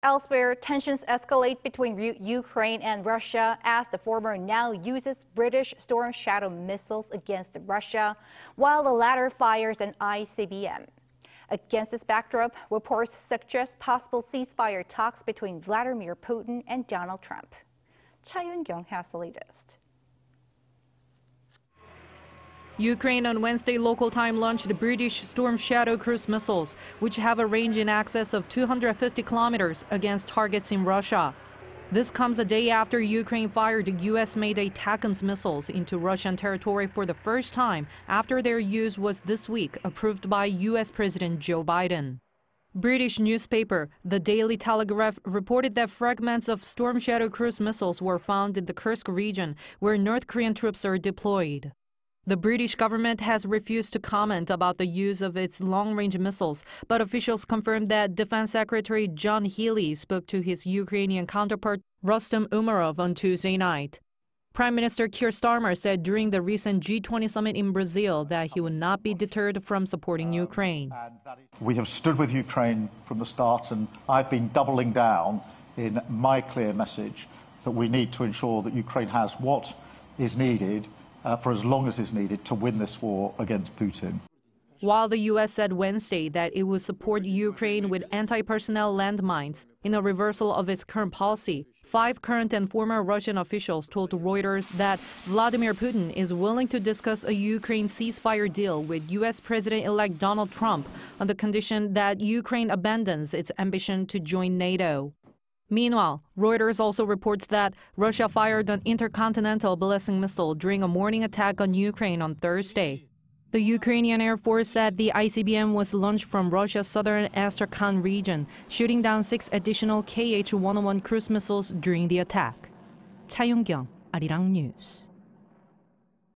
Elsewhere, tensions escalate between Ukraine and Russia as the former now uses British Storm Shadow missiles against Russia, while the latter fires an ICBM. Against this backdrop, reports suggest possible ceasefire talks between Vladimir Putin and Donald Trump. Yun-kyung has the latest. Ukraine on Wednesday local time launched the British Storm Shadow cruise missiles, which have a range in excess of 250 kilometers against targets in Russia. This comes a day after Ukraine fired U.S.-made ATACMS missiles into Russian territory for the first time after their use was this week approved by U.S. President Joe Biden. British newspaper The Daily Telegraph reported that fragments of Storm Shadow cruise missiles were found in the Kursk region, where North Korean troops are deployed. The British government has refused to comment about the use of its long-range missiles, but officials confirmed that Defense Secretary John Healey spoke to his Ukrainian counterpart Rustem Umerov on Tuesday night. Prime Minister Keir Starmer said during the recent G20 summit in Brazil that he would not be deterred from supporting Ukraine. We have stood with Ukraine from the start, and I've been doubling down in my clear message that we need to ensure that Ukraine has what is needed for as long as is needed to win this war against Putin. While the U.S. said Wednesday that it would support Ukraine with anti-personnel landmines in a reversal of its current policy, 5 current and former Russian officials told Reuters that Vladimir Putin is willing to discuss a Ukraine ceasefire deal with U.S. President-elect Donald Trump on the condition that Ukraine abandons its ambition to join NATO. Meanwhile, Reuters also reports that Russia fired an intercontinental ballistic missile during a morning attack on Ukraine on Thursday. The Ukrainian Air Force said the ICBM was launched from Russia's southern Astrakhan region, shooting down 6 additional Kh-101 cruise missiles during the attack. Yun-kyung, Arirang News.